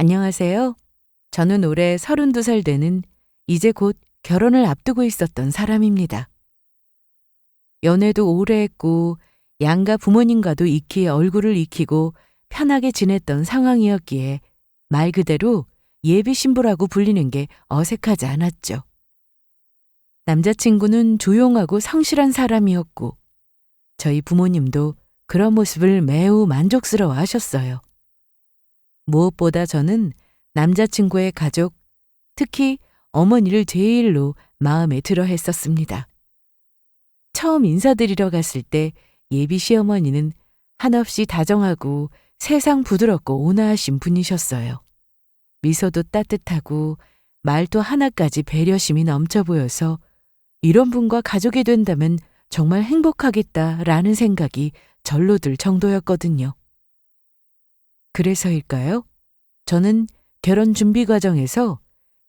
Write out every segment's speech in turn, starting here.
안녕하세요. 저는 올해 32살 되는 이제 곧 결혼을 앞두고 있었던 사람입니다. 연애도 오래 했고 양가 부모님과도 익히 얼굴을 익히고 편하게 지냈던 상황이었기에 말 그대로 예비 신부라고 불리는 게 어색하지 않았죠. 남자친구는 조용하고 성실한 사람이었고 저희 부모님도 그런 모습을 매우 만족스러워 하셨어요. 무엇보다 저는 남자친구의 가족, 특히 어머니를 제일로 마음에 들어 했었습니다. 처음 인사드리러 갔을 때 예비 시어머니는 한없이 다정하고 세상 부드럽고 온화하신 분이셨어요. 미소도 따뜻하고 말도 하나까지 배려심이 넘쳐 보여서 이런 분과 가족이 된다면 정말 행복하겠다라는 생각이 절로 들 정도였거든요. 그래서일까요? 저는 결혼 준비 과정에서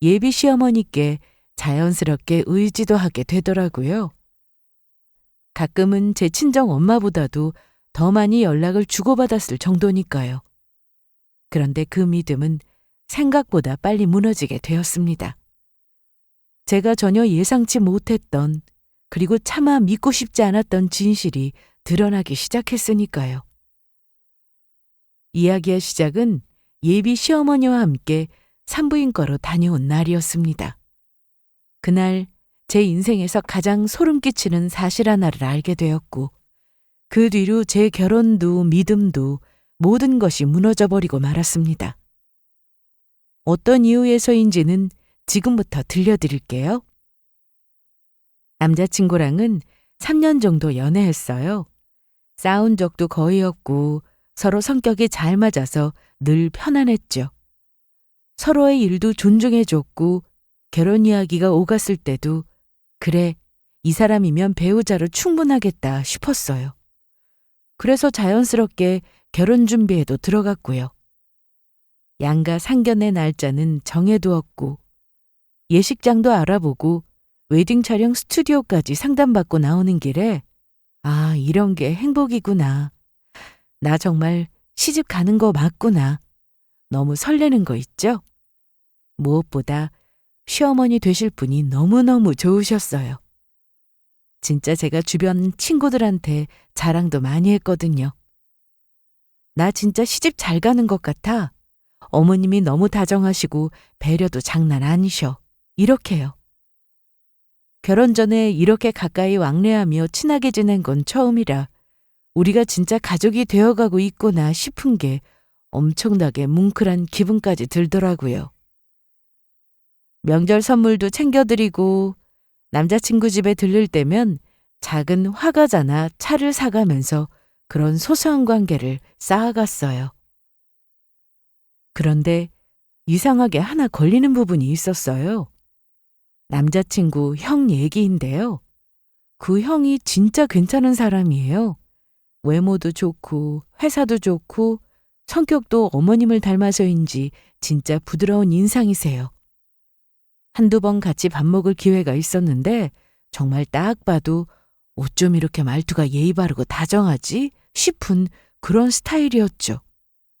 예비 시어머니께 자연스럽게 의지도 하게 되더라고요. 가끔은 제 친정 엄마보다도 더 많이 연락을 주고받았을 정도니까요. 그런데 그 믿음은 생각보다 빨리 무너지게 되었습니다. 제가 전혀 예상치 못했던 그리고 차마 믿고 싶지 않았던 진실이 드러나기 시작했으니까요. 이야기의 시작은 예비 시어머니와 함께 산부인과로 다녀온 날이었습니다. 그날 제 인생에서 가장 소름 끼치는 사실 하나를 알게 되었고 그 뒤로 제 결혼도 믿음도 모든 것이 무너져 버리고 말았습니다. 어떤 이유에서인지는 지금부터 들려드릴게요. 남자친구랑은 3년 정도 연애했어요. 싸운 적도 거의 없고 서로 성격이 잘 맞아서 늘 편안했죠. 서로의 일도 존중해줬고 결혼 이야기가 오갔을 때도 그래, 이 사람이면 배우자로 충분하겠다 싶었어요. 그래서 자연스럽게 결혼 준비에도 들어갔고요. 양가 상견례 날짜는 정해두었고 예식장도 알아보고 웨딩 촬영 스튜디오까지 상담받고 나오는 길에 아, 이런 게 행복이구나. 나 정말 시집 가는 거 맞구나. 너무 설레는 거 있죠? 무엇보다 시어머니 되실 분이 너무너무 좋으셨어요. 진짜 제가 주변 친구들한테 자랑도 많이 했거든요. 나 진짜 시집 잘 가는 것 같아. 어머님이 너무 다정하시고 배려도 장난 아니셔. 이렇게요. 결혼 전에 이렇게 가까이 왕래하며 친하게 지낸 건 처음이라 우리가 진짜 가족이 되어가고 있구나 싶은 게 엄청나게 뭉클한 기분까지 들더라고요. 명절 선물도 챙겨드리고 남자친구 집에 들를 때면 작은 화과자나 차를 사가면서 그런 소소한 관계를 쌓아갔어요. 그런데 이상하게 하나 걸리는 부분이 있었어요. 남자친구 형 얘기인데요. 그 형이 진짜 괜찮은 사람이에요. 외모도 좋고 회사도 좋고 성격도 어머님을 닮아서인지 진짜 부드러운 인상이세요. 한두 번 같이 밥 먹을 기회가 있었는데 정말 딱 봐도 어쩜 이렇게 말투가 예의 바르고 다정하지 싶은 그런 스타일이었죠.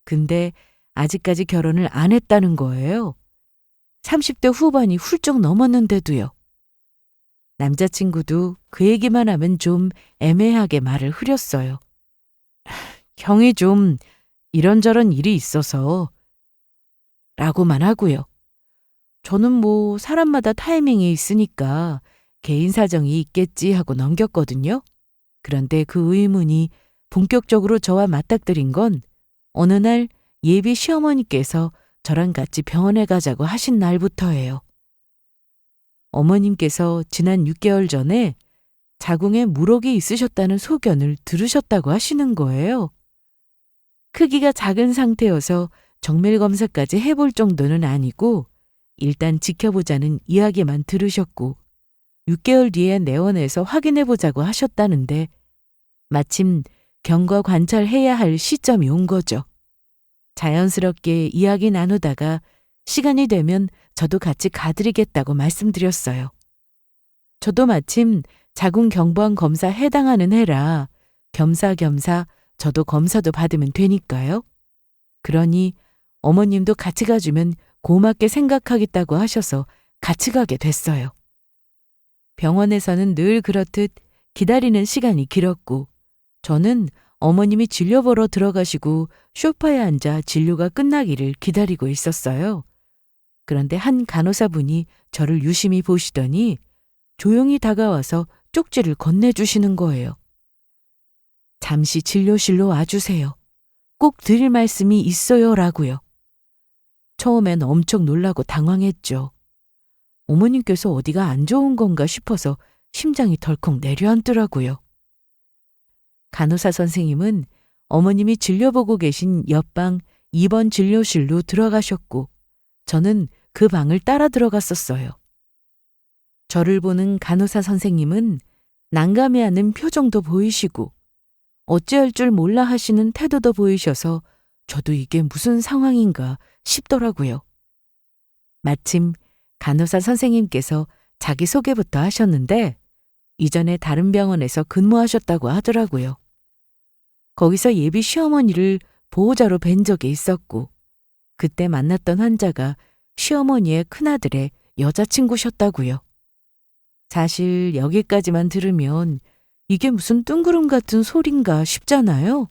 근데 아직까지 결혼을 안 했다는 거예요. 30대 후반이 훌쩍 넘었는데도요. 남자친구도 그 얘기만 하면 좀 애매하게 말을 흐렸어요. 형이 좀 이런저런 일이 있어서 라고만 하고요. 저는 뭐 사람마다 타이밍이 있으니까 개인 사정이 있겠지 하고 넘겼거든요. 그런데 그 의문이 본격적으로 저와 맞닥뜨린 건 어느 날 예비 시어머니께서 저랑 같이 병원에 가자고 하신 날부터예요. 어머님께서 지난 6개월 전에 자궁에 물혹이 있으셨다는 소견을 들으셨다고 하시는 거예요. 크기가 작은 상태여서 정밀 검사까지 해볼 정도는 아니고 일단 지켜보자는 이야기만 들으셨고 6개월 뒤에 내원해서 확인해보자고 하셨다는데 마침 경과 관찰해야 할 시점이 온 거죠. 자연스럽게 이야기 나누다가 시간이 되면 저도 같이 가드리겠다고 말씀드렸어요. 저도 마침 자궁 경부암 검사 해당하는 해라 겸사겸사 저도 검사도 받으면 되니까요. 그러니 어머님도 같이 가주면 고맙게 생각하겠다고 하셔서 같이 가게 됐어요. 병원에서는 늘 그렇듯 기다리는 시간이 길었고 저는 어머님이 진료 보러 들어가시고 소파에 앉아 진료가 끝나기를 기다리고 있었어요. 그런데 한 간호사분이 저를 유심히 보시더니 조용히 다가와서 쪽지를 건네주시는 거예요. 잠시 진료실로 와주세요. 꼭 드릴 말씀이 있어요 라고요. 처음엔 엄청 놀라고 당황했죠. 어머님께서 어디가 안 좋은 건가 싶어서 심장이 덜컥 내려앉더라고요. 간호사 선생님은 어머님이 진료보고 계신 옆방 2번 진료실로 들어가셨고 저는 그 방을 따라 들어갔었어요. 저를 보는 간호사 선생님은 난감해하는 표정도 보이시고 어찌할 줄 몰라 하시는 태도도 보이셔서 저도 이게 무슨 상황인가 싶더라고요. 마침 간호사 선생님께서 자기소개부터 하셨는데 이전에 다른 병원에서 근무하셨다고 하더라고요. 거기서 예비 시어머니를 보호자로 뵌 적이 있었고 그때 만났던 환자가 시어머니의 큰아들의 여자친구셨다고요. 사실 여기까지만 들으면 이게 무슨 뜬구름 같은 소린가 싶잖아요.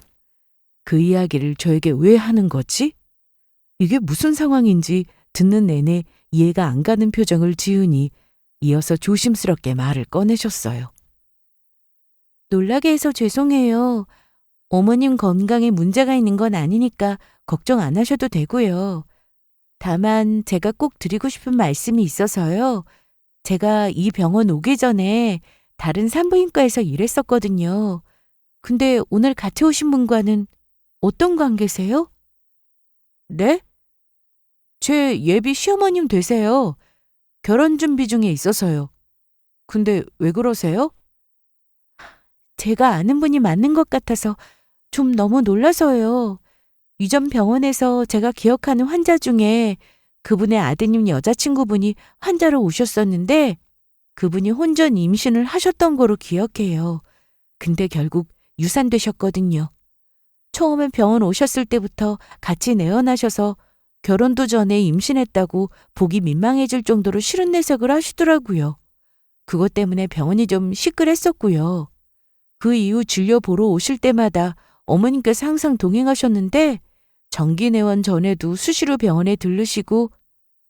그 이야기를 저에게 왜 하는 거지? 이게 무슨 상황인지 듣는 내내 이해가 안 가는 표정을 지으니 이어서 조심스럽게 말을 꺼내셨어요. 놀라게 해서 죄송해요. 어머님 건강에 문제가 있는 건 아니니까 걱정 안 하셔도 되고요. 다만 제가 꼭 드리고 싶은 말씀이 있어서요. 제가 이 병원 오기 전에 다른 산부인과에서 일했었거든요. 근데 오늘 같이 오신 분과는 어떤 관계세요? 네? 제 예비 시어머님 되세요. 결혼 준비 중에 있어서요. 근데 왜 그러세요? 제가 아는 분이 맞는 것 같아서 좀 너무 놀라서요. 이전 병원에서 제가 기억하는 환자 중에 그분의 아드님 여자친구분이 환자로 오셨었는데 그분이 혼전 임신을 하셨던 거로 기억해요. 근데 결국 유산되셨거든요. 처음에 병원 오셨을 때부터 같이 내원하셔서 결혼도 전에 임신했다고 보기 민망해질 정도로 싫은 내색을 하시더라고요. 그것 때문에 병원이 좀 시끌했었고요. 그 이후 진료 보러 오실 때마다 어머님께서 항상 동행하셨는데 정기 내원 전에도 수시로 병원에 들르시고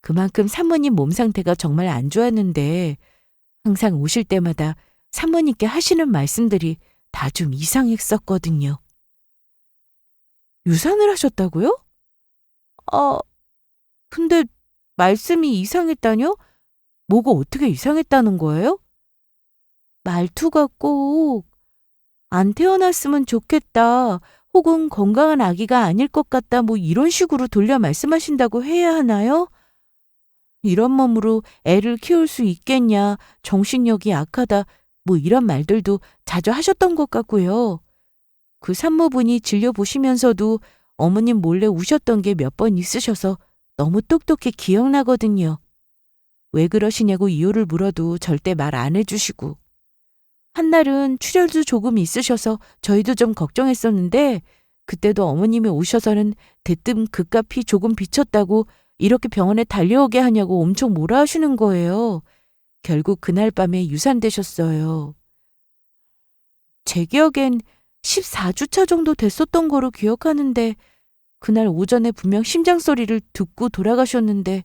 그만큼 산모님 몸 상태가 정말 안 좋았는데 항상 오실 때마다 산모님께 하시는 말씀들이 다 좀 이상했었거든요. 유산을 하셨다고요? 근데 말씀이 이상했다뇨? 뭐가 어떻게 이상했다는 거예요? 말투가 꼭 안 태어났으면 좋겠다. 혹은 건강한 아기가 아닐 것 같다. 뭐 이런 식으로 돌려 말씀하신다고 해야 하나요? 이런 몸으로 애를 키울 수 있겠냐. 정신력이 약하다. 뭐 이런 말들도 자주 하셨던 것 같고요. 그 산모분이 진료 보시면서도 어머님 몰래 우셨던 게 몇 번 있으셔서 너무 똑똑히 기억나거든요. 왜 그러시냐고 이유를 물어도 절대 말 안 해주시고 한날은 출혈도 조금 있으셔서 저희도 좀 걱정했었는데 그때도 어머님이 오셔서는 대뜸 그깟 피 조금 비쳤다고 이렇게 병원에 달려오게 하냐고 엄청 뭐라 하시는 거예요. 결국 그날 밤에 유산되셨어요. 제 기억엔 14주차 정도 됐었던 거로 기억하는데 그날 오전에 분명 심장 소리를 듣고 돌아가셨는데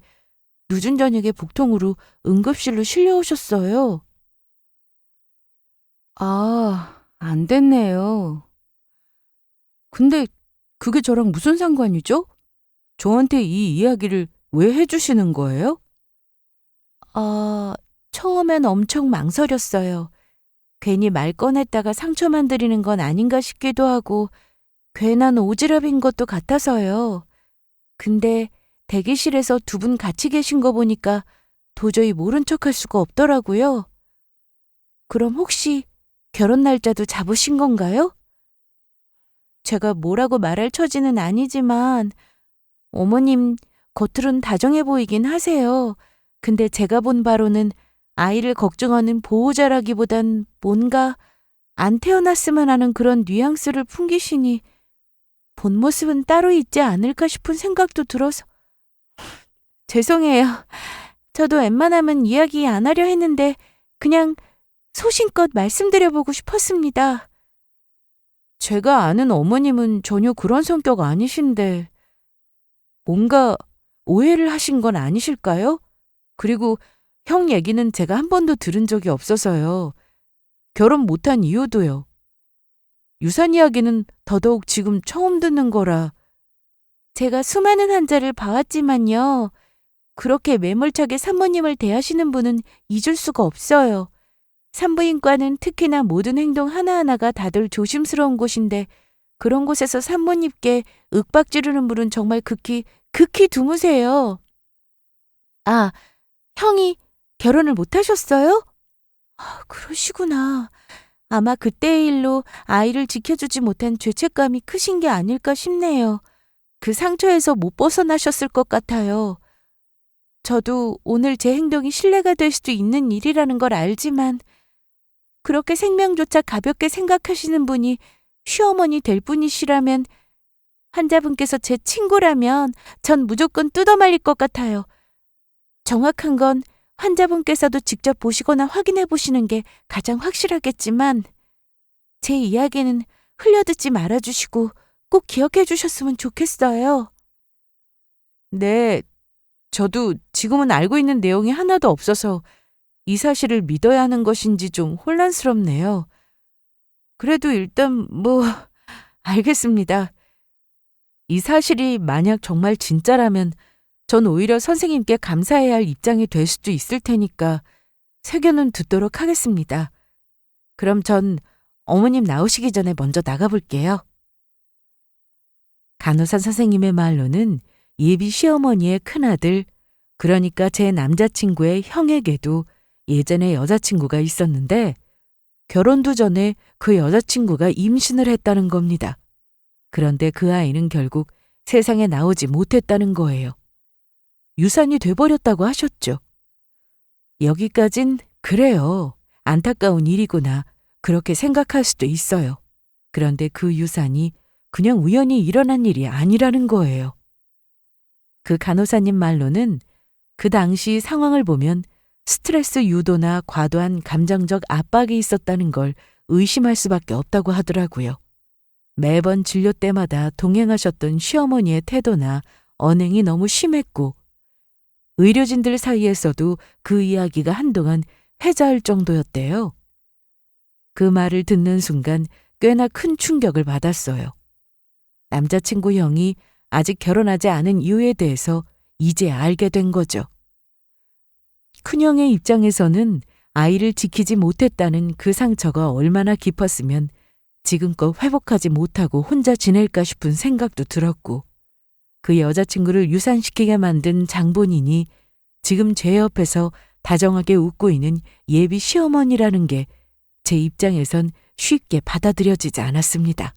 늦은 저녁에 복통으로 응급실로 실려오셨어요. 안 됐네요. 근데 그게 저랑 무슨 상관이죠? 저한테 이 이야기를 왜 해주시는 거예요? 처음엔 엄청 망설였어요. 괜히 말 꺼냈다가 상처만 드리는 건 아닌가 싶기도 하고 괜한 오지랖인 것도 같아서요. 근데 대기실에서 두 분 같이 계신 거 보니까 도저히 모른 척할 수가 없더라고요. 그럼 혹시 결혼 날짜도 잡으신 건가요? 제가 뭐라고 말할 처지는 아니지만 어머님 겉으론 다정해 보이긴 하세요. 근데 제가 본 바로는 아이를 걱정하는 보호자라기보단 뭔가 안 태어났으면 하는 그런 뉘앙스를 풍기시니 본 모습은 따로 있지 않을까 싶은 생각도 들어서 죄송해요. 저도 웬만하면 이야기 안 하려 했는데 그냥 소신껏 말씀드려보고 싶었습니다. 제가 아는 어머님은 전혀 그런 성격 아니신데 뭔가 오해를 하신 건 아니실까요? 그리고 형 얘기는 제가 한 번도 들은 적이 없어서요. 결혼 못한 이유도요. 유산 이야기는 더더욱 지금 처음 듣는 거라. 제가 수많은 환자를 봐왔지만요. 그렇게 매몰차게 산모님을 대하시는 분은 잊을 수가 없어요. 산부인과는 특히나 모든 행동 하나하나가 다들 조심스러운 곳인데 그런 곳에서 산모님께 윽박 지르는 분은 정말 극히 드무세요. 아, 형이 결혼을 못 하셨어요? 아, 그러시구나. 아마 그때의 일로 아이를 지켜주지 못한 죄책감이 크신 게 아닐까 싶네요. 그 상처에서 못 벗어나셨을 것 같아요. 저도 오늘 제 행동이 신뢰가 될 수도 있는 일이라는 걸 알지만 그렇게 생명조차 가볍게 생각하시는 분이 시어머니 될 분이시라면 환자분께서 제 친구라면 전 무조건 뜯어말릴 것 같아요. 정확한 건 환자분께서도 직접 보시거나 확인해 보시는 게 가장 확실하겠지만 제 이야기는 흘려듣지 말아주시고 꼭 기억해 주셨으면 좋겠어요. 네, 저도 지금은 알고 있는 내용이 하나도 없어서 이 사실을 믿어야 하는 것인지 좀 혼란스럽네요. 그래도 일단 알겠습니다. 이 사실이 만약 정말 진짜라면 전 오히려 선생님께 감사해야 할 입장이 될 수도 있을 테니까 세견은 듣도록 하겠습니다. 그럼 전 어머님 나오시기 전에 먼저 나가볼게요. 간호사 선생님의 말로는 예비 시어머니의 큰아들, 그러니까 제 남자친구의 형에게도 예전에 여자친구가 있었는데 결혼도 전에 그 여자친구가 임신을 했다는 겁니다. 그런데 그 아이는 결국 세상에 나오지 못했다는 거예요. 유산이 돼버렸다고 하셨죠. 여기까진 그래요. 안타까운 일이구나. 그렇게 생각할 수도 있어요. 그런데 그 유산이 그냥 우연히 일어난 일이 아니라는 거예요. 그 간호사님 말로는 그 당시 상황을 보면 스트레스 유도나 과도한 감정적 압박이 있었다는 걸 의심할 수밖에 없다고 하더라고요. 매번 진료 때마다 동행하셨던 시어머니의 태도나 언행이 너무 심했고 의료진들 사이에서도 그 이야기가 한동안 회자할 정도였대요. 그 말을 듣는 순간 꽤나 큰 충격을 받았어요. 남자친구 형이 아직 결혼하지 않은 이유에 대해서 이제 알게 된 거죠. 큰형의 입장에서는 아이를 지키지 못했다는 그 상처가 얼마나 깊었으면 지금껏 회복하지 못하고 혼자 지낼까 싶은 생각도 들었고 그 여자친구를 유산시키게 만든 장본인이 지금 제 옆에서 다정하게 웃고 있는 예비 시어머니라는 게 제 입장에선 쉽게 받아들여지지 않았습니다.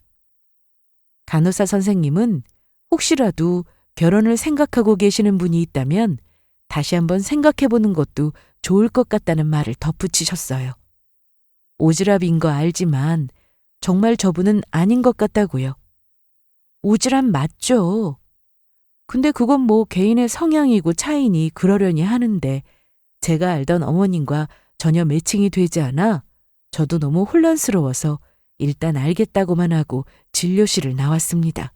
간호사 선생님은 혹시라도 결혼을 생각하고 계시는 분이 있다면 다시 한번 생각해보는 것도 좋을 것 같다는 말을 덧붙이셨어요. 오지랖인 거 알지만 정말 저분은 아닌 것 같다고요. 오지랖 맞죠. 근데 그건 개인의 성향이고 차이니 그러려니 하는데 제가 알던 어머님과 전혀 매칭이 되지 않아 저도 너무 혼란스러워서 일단 알겠다고만 하고 진료실을 나왔습니다.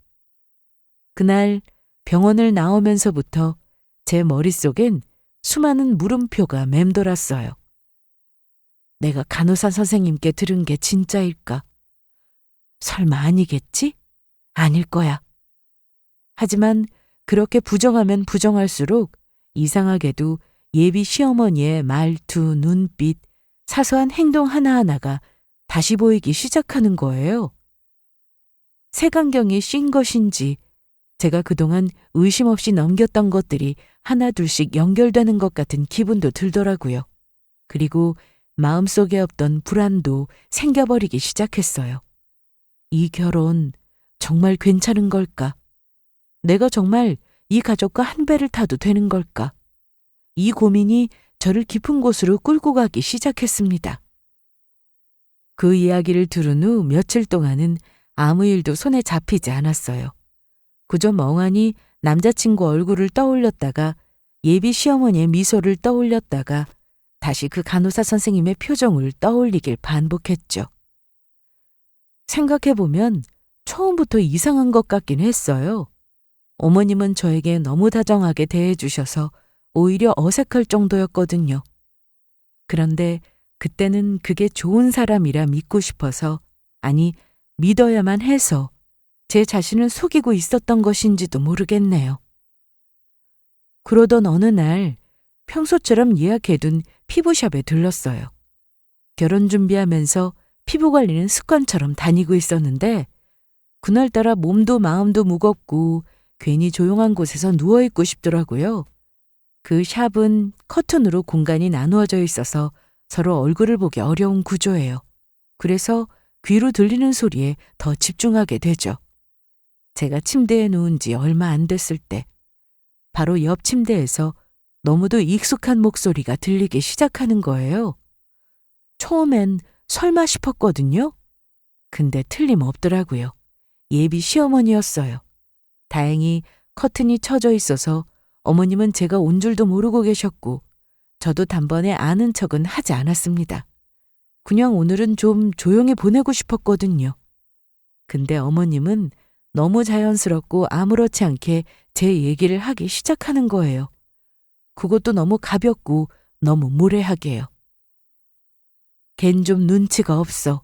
그날 병원을 나오면서부터 제 머릿속엔 수많은 물음표가 맴돌았어요. 내가 간호사 선생님께 들은 게 진짜일까? 설마 아니겠지? 아닐 거야. 하지만 그렇게 부정하면 부정할수록 이상하게도 예비 시어머니의 말투, 눈빛, 사소한 행동 하나하나가 다시 보이기 시작하는 거예요. 색안경이 씌인 것인지 제가 그동안 의심 없이 넘겼던 것들이 하나둘씩 연결되는 것 같은 기분도 들더라고요. 그리고 마음속에 없던 불안도 생겨버리기 시작했어요. 이 결혼 정말 괜찮은 걸까? 내가 정말 이 가족과 한 배를 타도 되는 걸까? 이 고민이 저를 깊은 곳으로 끌고 가기 시작했습니다. 그 이야기를 들은 후 며칠 동안은 아무 일도 손에 잡히지 않았어요. 그저 멍하니 남자친구 얼굴을 떠올렸다가 예비 시어머니의 미소를 떠올렸다가 다시 그 간호사 선생님의 표정을 떠올리길 반복했죠. 생각해보면 처음부터 이상한 것 같긴 했어요. 어머님은 저에게 너무 다정하게 대해주셔서 오히려 어색할 정도였거든요. 그런데 그때는 그게 좋은 사람이라 믿고 싶어서, 아니, 믿어야만 해서 제 자신을 속이고 있었던 것인지도 모르겠네요. 그러던 어느 날 평소처럼 예약해둔 피부샵에 들렀어요. 결혼 준비하면서 피부 관리는 습관처럼 다니고 있었는데 그날따라 몸도 마음도 무겁고 괜히 조용한 곳에서 누워있고 싶더라고요. 그 샵은 커튼으로 공간이 나누어져 있어서 서로 얼굴을 보기 어려운 구조예요. 그래서 귀로 들리는 소리에 더 집중하게 되죠. 제가 침대에 누운 지 얼마 안 됐을 때 바로 옆 침대에서 너무도 익숙한 목소리가 들리기 시작하는 거예요. 처음엔 설마 싶었거든요. 근데 틀림없더라고요. 예비 시어머니였어요. 다행히 커튼이 쳐져 있어서 어머님은 제가 온 줄도 모르고 계셨고 저도 단번에 아는 척은 하지 않았습니다. 그냥 오늘은 좀 조용히 보내고 싶었거든요. 근데 어머님은 너무 자연스럽고 아무렇지 않게 제 얘기를 하기 시작하는 거예요. 그것도 너무 가볍고 너무 무례하게요. 걘 좀 눈치가 없어.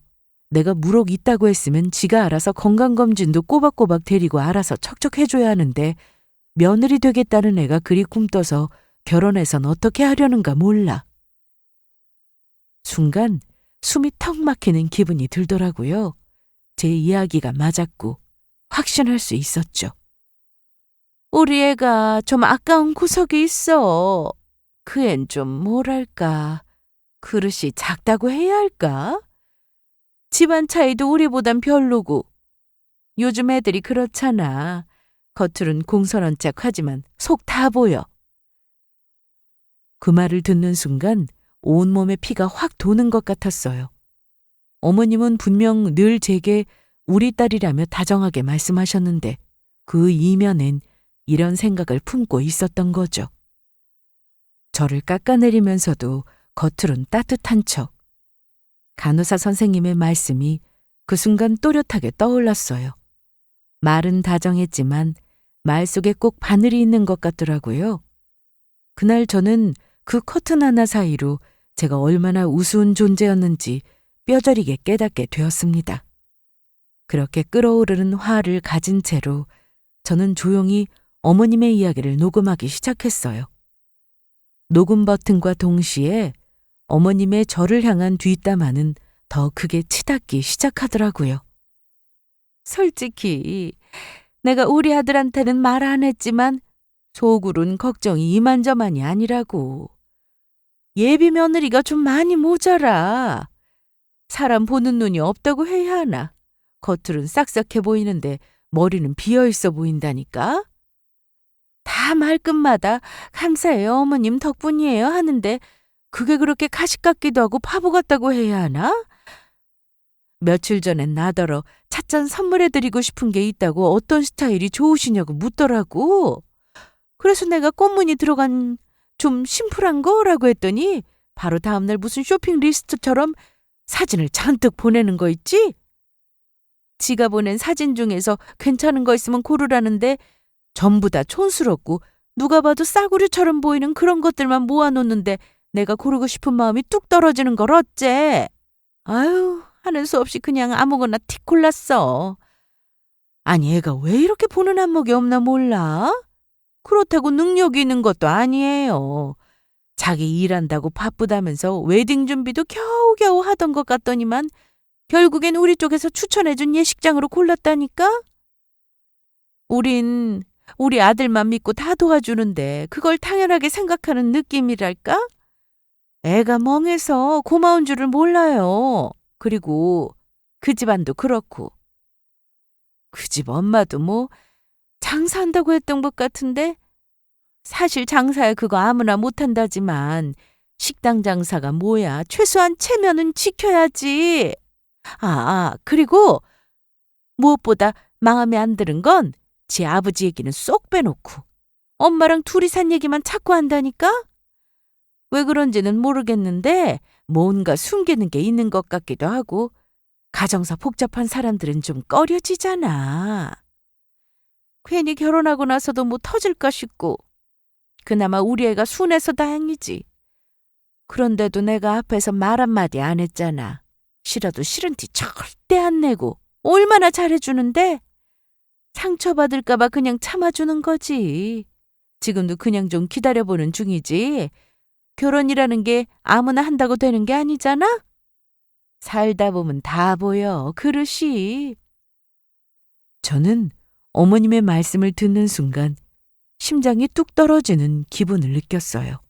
내가 무록 있다고 했으면 지가 알아서 건강검진도 꼬박꼬박 데리고 알아서 척척해줘야 하는데 며느리 되겠다는 애가 그리 꿈떠서 결혼해선 어떻게 하려는가 몰라. 순간 숨이 턱 막히는 기분이 들더라고요. 제 이야기가 맞았고 확신할 수 있었죠. 우리 애가 좀 아까운 구석이 있어. 그 앤 좀 뭐랄까, 그릇이 작다고 해야 할까? 집안 차이도 우리보단 별로고. 요즘 애들이 그렇잖아. 겉으론 공손한 척하지만 속 다 보여. 그 말을 듣는 순간 온몸에 피가 확 도는 것 같았어요. 어머님은 분명 늘 제게 우리 딸이라며 다정하게 말씀하셨는데 그 이면엔 이런 생각을 품고 있었던 거죠. 저를 깎아내리면서도 겉으론 따뜻한 척. 간호사 선생님의 말씀이 그 순간 또렷하게 떠올랐어요. 말은 다정했지만 말 속에 꼭 바늘이 있는 것 같더라고요. 그날 저는 그 커튼 하나 사이로 제가 얼마나 우스운 존재였는지 뼈저리게 깨닫게 되었습니다. 그렇게 끓어오르는 화를 가진 채로 저는 조용히 어머님의 이야기를 녹음하기 시작했어요. 녹음 버튼과 동시에 어머님의 저를 향한 뒷담화는 더 크게 치닫기 시작하더라고요. 솔직히 내가 우리 아들한테는 말 안 했지만 속으론 걱정이 이만저만이 아니라고. 예비 며느리가 좀 많이 모자라. 사람 보는 눈이 없다고 해야 하나. 겉으론 싹싹해 보이는데 머리는 비어있어 보인다니까. 다 말끝마다 감사해요 어머님 덕분이에요 하는데 그게 그렇게 가식 같기도 하고 바보 같다고 해야 하나? 며칠 전엔 나더러 찻잔 선물해드리고 싶은 게 있다고 어떤 스타일이 좋으시냐고 묻더라고. 그래서 내가 꽃무늬 들어간 좀 심플한 거라고 했더니 바로 다음날 무슨 쇼핑 리스트처럼 사진을 잔뜩 보내는 거 있지? 지가 보낸 사진 중에서 괜찮은 거 있으면 고르라는데 전부 다 촌스럽고 누가 봐도 싸구려처럼 보이는 그런 것들만 모아놓는데 내가 고르고 싶은 마음이 뚝 떨어지는 걸 어째? 아유, 하는 수 없이 그냥 아무거나 틱 골랐어. 아니 애가 왜 이렇게 보는 안목이 없나 몰라? 그렇다고 능력이 있는 것도 아니에요. 자기 일한다고 바쁘다면서 웨딩 준비도 겨우겨우 하던 것 같더니만 결국엔 우리 쪽에서 추천해준 예식장으로 골랐다니까? 우린 우리 아들만 믿고 다 도와주는데 그걸 당연하게 생각하는 느낌이랄까? 애가 멍해서 고마운 줄을 몰라요. 그리고 그 집안도 그렇고. 그 집 엄마도 뭐 장사한다고 했던 것 같은데 사실 장사야 그거 아무나 못한다지만 식당 장사가 뭐야. 최소한 체면은 지켜야지. 그리고 무엇보다 마음에 안 드는 건 지 아버지 얘기는 쏙 빼놓고 엄마랑 둘이 산 얘기만 자꾸 한다니까? 왜 그런지는 모르겠는데 뭔가 숨기는 게 있는 것 같기도 하고 가정사 복잡한 사람들은 좀 꺼려지잖아. 괜히 결혼하고 나서도 뭐 터질까 싶고 그나마 우리 애가 순해서 다행이지. 그런데도 내가 앞에서 말 한마디 안 했잖아. 싫어도 싫은 티 절대 안 내고 얼마나 잘해주는데 상처받을까 봐 그냥 참아주는 거지. 지금도 그냥 좀 기다려보는 중이지. 결혼이라는 게 아무나 한다고 되는 게 아니잖아? 살다 보면 다 보여, 그릇이. 저는 어머님의 말씀을 듣는 순간 심장이 뚝 떨어지는 기분을 느꼈어요.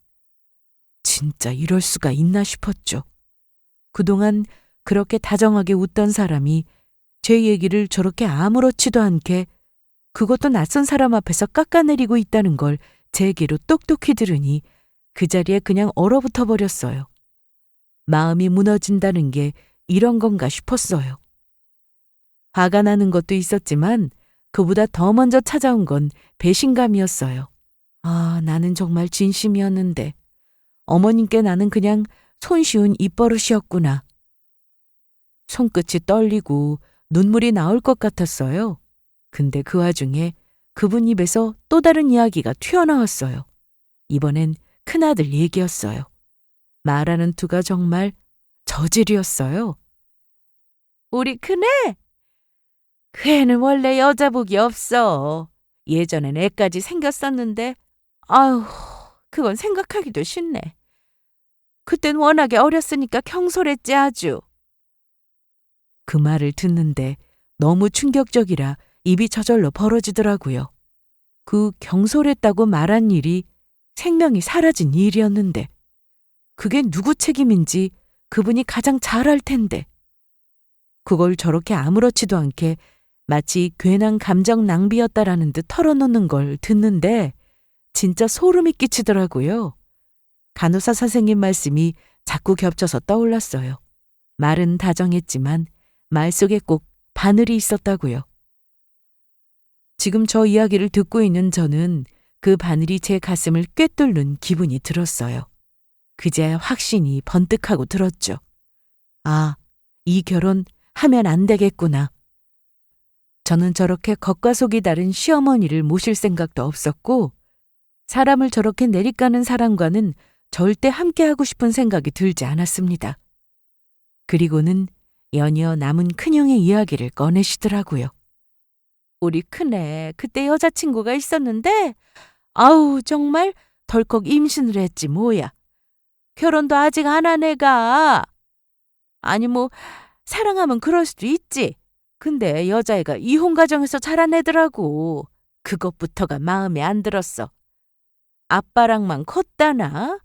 진짜 이럴 수가 있나 싶었죠. 그동안 그렇게 다정하게 웃던 사람이 제 얘기를 저렇게 아무렇지도 않게 그것도 낯선 사람 앞에서 깎아내리고 있다는 걸 제 귀로 똑똑히 들으니 그 자리에 그냥 얼어붙어 버렸어요. 마음이 무너진다는 게 이런 건가 싶었어요. 화가 나는 것도 있었지만 그보다 더 먼저 찾아온 건 배신감이었어요. 아, 나는 정말 진심이었는데 어머님께 나는 그냥 손쉬운 입버릇이었구나. 손끝이 떨리고 눈물이 나올 것 같았어요. 근데 그 와중에 그분 입에서 또 다른 이야기가 튀어나왔어요. 이번엔 큰아들 얘기였어요. 말하는 투가 정말 저질이었어요. 우리 큰애? 그 애는 원래 여자복이 없어. 예전엔 애까지 생겼었는데 아휴, 그건 생각하기도 싫네. 그땐 워낙에 어렸으니까 경솔했지 아주. 그 말을 듣는데 너무 충격적이라 입이 저절로 벌어지더라고요. 그 경솔했다고 말한 일이 생명이 사라진 일이었는데 그게 누구 책임인지 그분이 가장 잘 알 텐데 그걸 저렇게 아무렇지도 않게 마치 괜한 감정 낭비였다라는 듯 털어놓는 걸 듣는데 진짜 소름이 끼치더라고요. 간호사 선생님 말씀이 자꾸 겹쳐서 떠올랐어요. 말은 다정했지만 말 속에 꼭 바늘이 있었다고요. 지금 저 이야기를 듣고 있는 저는 그 바늘이 제 가슴을 꿰뚫는 기분이 들었어요. 그제야 확신이 번뜩하고 들었죠. 아, 이 결혼 하면 안 되겠구나. 저는 저렇게 겉과 속이 다른 시어머니를 모실 생각도 없었고 사람을 저렇게 내리까는 사람과는 절대 함께하고 싶은 생각이 들지 않았습니다. 그리고는 연이어 남은 큰형의 이야기를 꺼내시더라고요. 우리 큰애 그때 여자친구가 있었는데 아우 정말 덜컥 임신을 했지 뭐야. 결혼도 아직 안 한 애가. 아니 뭐 사랑하면 그럴 수도 있지. 근데 여자애가 이혼 가정에서 자란 애더라고. 그것부터가 마음에 안 들었어. 아빠랑만 컸다나?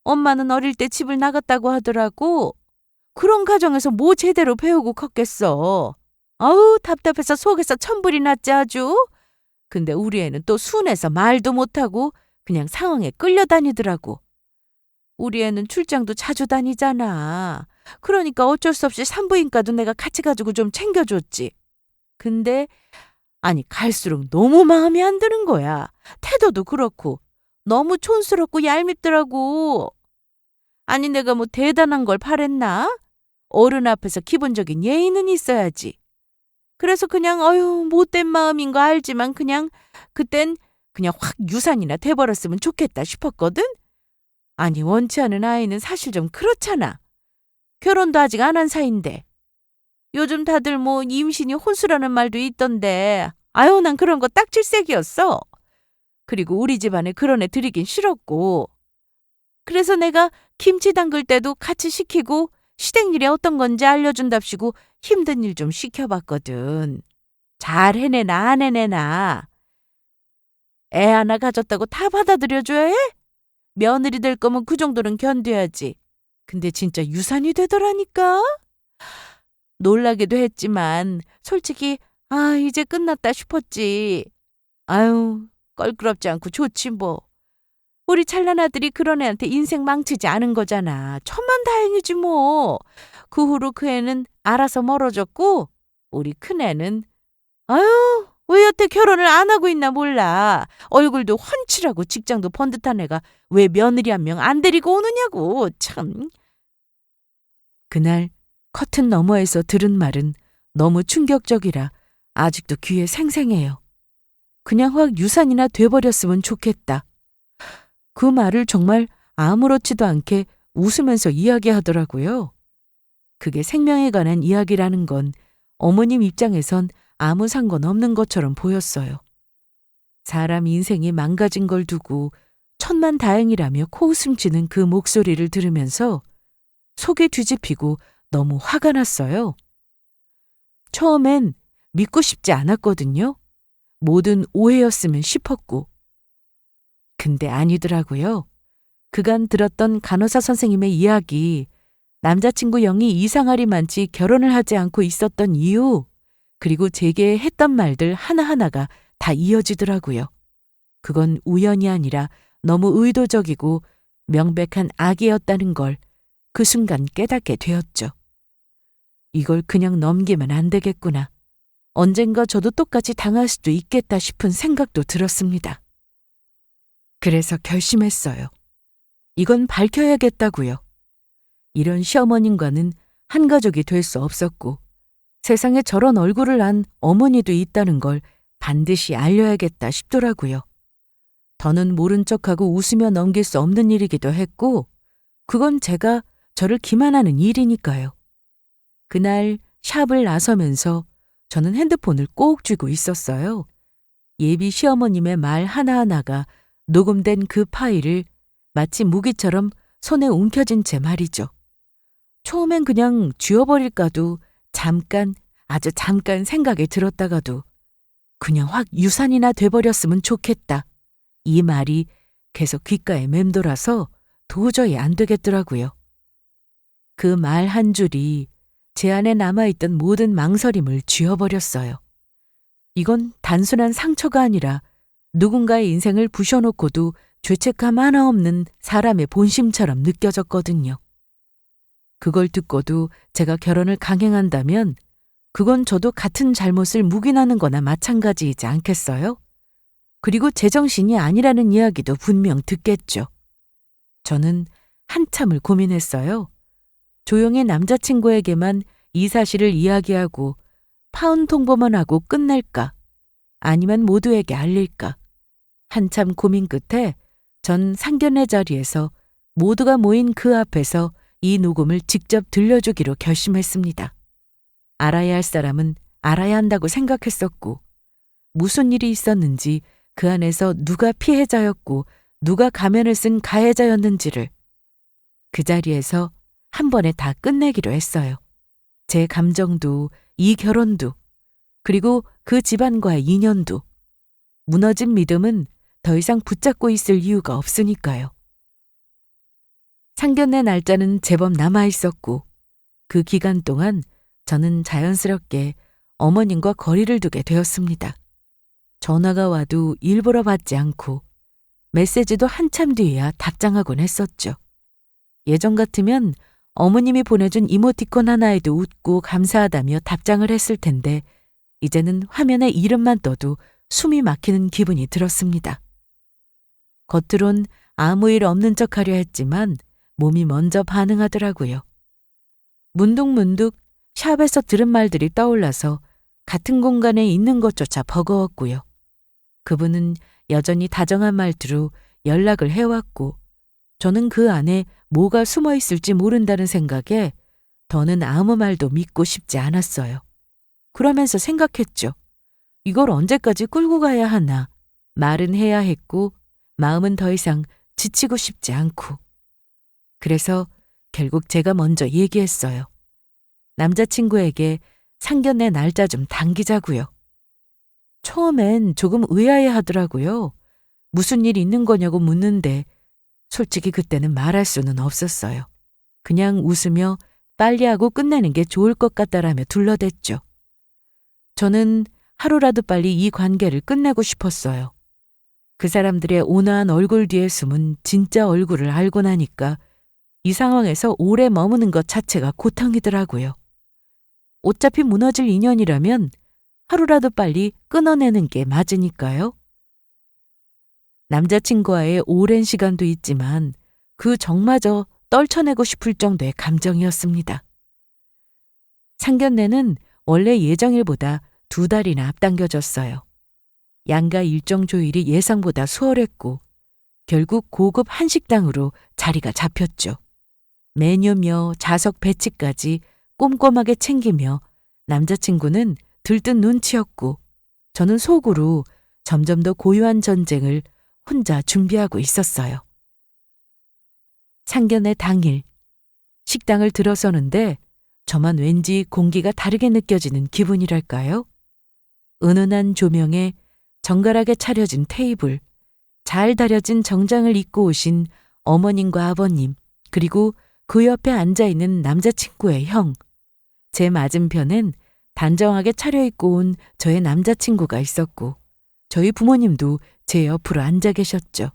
엄마는 어릴 때 집을 나갔다고 하더라고. 그런 가정에서 뭐 제대로 배우고 컸겠어. 아우 답답해서 속에서 천불이 났지 아주. 근데 우리 애는 또 순해서 말도 못하고 그냥 상황에 끌려다니더라고. 우리 애는 출장도 자주 다니잖아. 그러니까 어쩔 수 없이 산부인과도 내가 같이 가지고 좀 챙겨줬지. 근데 아니 갈수록 너무 마음에 안 드는 거야. 태도도 그렇고 너무 촌스럽고 얄밉더라고. 아니 내가 뭐 대단한 걸 바랬나? 어른 앞에서 기본적인 예의는 있어야지. 그래서 그냥 어휴 못된 마음인 거 알지만 그냥 그땐 그냥 확 유산이나 돼버렸으면 좋겠다 싶었거든. 아니 원치 않은 아이는 사실 좀 그렇잖아. 결혼도 아직 안 한 사이인데. 요즘 다들 뭐 임신이 혼수라는 말도 있던데 아유 난 그런 거 딱질색이었어. 그리고 우리 집안에 그런 애 들이긴 싫었고. 그래서 내가 김치 담글 때도 같이 시키고 시댁일이 어떤 건지 알려준답시고 힘든 일 좀 시켜봤거든. 잘 해내나 안 해내나. 애 하나 가졌다고 다 받아들여줘야 해? 며느리 될 거면 그 정도는 견뎌야지. 근데 진짜 유산이 되더라니까. 놀라기도 했지만 솔직히 아 이제 끝났다 싶었지. 아유 껄끄럽지 않고 좋지 뭐. 우리 찰난 아들이 그런 애한테 인생 망치지 않은 거잖아. 천만다행이지 뭐. 그 후로 그 애는 알아서 멀어졌고 우리 큰애는 아유, 왜 여태 결혼을 안 하고 있나 몰라. 얼굴도 훤칠하고 직장도 번듯한 애가 왜 며느리 한 명 안 데리고 오느냐고, 참. 그날 커튼 너머에서 들은 말은 너무 충격적이라 아직도 귀에 생생해요. 그냥 확 유산이나 돼버렸으면 좋겠다. 그 말을 정말 아무렇지도 않게 웃으면서 이야기하더라고요. 그게 생명에 관한 이야기라는 건 어머님 입장에선 아무 상관없는 것처럼 보였어요. 사람 인생이 망가진 걸 두고 천만다행이라며 코웃음 치는 그 목소리를 들으면서 속이 뒤집히고 너무 화가 났어요. 처음엔 믿고 싶지 않았거든요. 모든 오해였으면 싶었고. 근데 아니더라고요. 그간 들었던 간호사 선생님의 이야기, 남자친구 영이 이상하리만치 결혼을 하지 않고 있었던 이유, 그리고 제게 했던 말들 하나하나가 다 이어지더라고요. 그건 우연이 아니라 너무 의도적이고 명백한 악이었다는 걸 그 순간 깨닫게 되었죠. 이걸 그냥 넘기면 안 되겠구나. 언젠가 저도 똑같이 당할 수도 있겠다 싶은 생각도 들었습니다. 그래서 결심했어요. 이건 밝혀야겠다고요. 이런 시어머님과는 한 가족이 될 수 없었고 세상에 저런 얼굴을 난 어머니도 있다는 걸 반드시 알려야겠다 싶더라고요. 더는 모른 척하고 웃으며 넘길 수 없는 일이기도 했고 그건 제가 저를 기만하는 일이니까요. 그날 샵을 나서면서 저는 핸드폰을 꼭 쥐고 있었어요. 예비 시어머님의 말 하나하나가 녹음된 그 파일을 마치 무기처럼 손에 움켜쥔 채 말이죠. 처음엔 그냥 쥐어버릴까도 잠깐, 아주 잠깐 생각이 들었다가도 그냥 확 유산이나 돼버렸으면 좋겠다. 이 말이 계속 귓가에 맴돌아서 도저히 안 되겠더라고요. 그 말 한 줄이 제 안에 남아있던 모든 망설임을 쥐어버렸어요. 이건 단순한 상처가 아니라 누군가의 인생을 부셔놓고도 죄책감 하나 없는 사람의 본심처럼 느껴졌거든요. 그걸 듣고도 제가 결혼을 강행한다면 그건 저도 같은 잘못을 묵인하는 거나 마찬가지이지 않겠어요? 그리고 제정신이 아니라는 이야기도 분명 듣겠죠. 저는 한참을 고민했어요. 조용히 남자친구에게만 이 사실을 이야기하고 파혼 통보만 하고 끝낼까? 아니면 모두에게 알릴까? 한참 고민 끝에 전 상견례 자리에서 모두가 모인 그 앞에서 이 녹음을 직접 들려주기로 결심했습니다. 알아야 할 사람은 알아야 한다고 생각했었고 무슨 일이 있었는지 그 안에서 누가 피해자였고 누가 가면을 쓴 가해자였는지를 그 자리에서 한 번에 다 끝내기로 했어요. 제 감정도 이 결혼도 그리고 그 집안과의 인연도 무너진 믿음은 더 이상 붙잡고 있을 이유가 없으니까요. 상견례 날짜는 제법 남아 있었고 그 기간 동안 저는 자연스럽게 어머님과 거리를 두게 되었습니다. 전화가 와도 일부러 받지 않고 메시지도 한참 뒤에야 답장하곤 했었죠. 예전 같으면 어머님이 보내준 이모티콘 하나에도 웃고 감사하다며 답장을 했을 텐데 이제는 화면에 이름만 떠도 숨이 막히는 기분이 들었습니다. 겉으론 아무 일 없는 척하려 했지만 몸이 먼저 반응하더라고요. 문득문득 샵에서 들은 말들이 떠올라서 같은 공간에 있는 것조차 버거웠고요. 그분은 여전히 다정한 말투로 연락을 해왔고 저는 그 안에 뭐가 숨어 있을지 모른다는 생각에 더는 아무 말도 믿고 싶지 않았어요. 그러면서 생각했죠. 이걸 언제까지 끌고 가야 하나. 말은 해야 했고 마음은 더 이상 지치고 싶지 않고. 그래서 결국 제가 먼저 얘기했어요. 남자친구에게 상견례 날짜 좀 당기자고요. 처음엔 조금 의아해 하더라고요. 무슨 일 있는 거냐고 묻는데 솔직히 그때는 말할 수는 없었어요. 그냥 웃으며 빨리 하고 끝내는 게 좋을 것 같다라며 둘러댔죠. 저는 하루라도 빨리 이 관계를 끝내고 싶었어요. 그 사람들의 온화한 얼굴 뒤에 숨은 진짜 얼굴을 알고 나니까 이 상황에서 오래 머무는 것 자체가 고통이더라고요. 어차피 무너질 인연이라면 하루라도 빨리 끊어내는 게 맞으니까요. 남자친구와의 오랜 시간도 있지만 그 정마저 떨쳐내고 싶을 정도의 감정이었습니다. 상견례는 원래 예정일보다 2달이나 앞당겨졌어요. 양가 일정 조율이 예상보다 수월했고 결국 고급 한식당으로 자리가 잡혔죠. 메뉴며 좌석 배치까지 꼼꼼하게 챙기며 남자친구는 들뜬 눈치였고 저는 속으로 점점 더 고요한 전쟁을 혼자 준비하고 있었어요. 상견례 당일 식당을 들어서는데 저만 왠지 공기가 다르게 느껴지는 기분이랄까요? 은은한 조명에 정갈하게 차려진 테이블, 잘 다려진 정장을 입고 오신 어머님과 아버님, 그리고 그 옆에 앉아있는 남자친구의 형, 제 맞은편엔 단정하게 차려입고 온 저의 남자친구가 있었고 저희 부모님도 제 옆으로 앉아 계셨죠.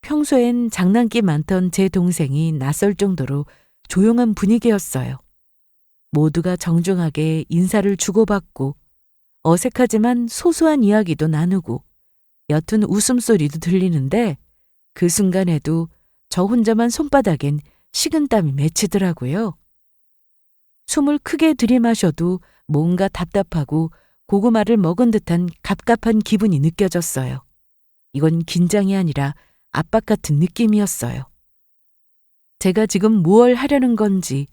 평소엔 장난기 많던 제 동생이 낯설 정도로 조용한 분위기였어요. 모두가 정중하게 인사를 주고받고 어색하지만 소소한 이야기도 나누고 옅은 웃음소리도 들리는데 그 순간에도 저 혼자만 손바닥엔 식은땀이 맺히더라고요. 숨을 크게 들이마셔도 뭔가 답답하고 고구마를 먹은 듯한 갑갑한 기분이 느껴졌어요. 이건 긴장이 아니라 압박 같은 느낌이었어요. 제가 지금 무얼 하려는 건지,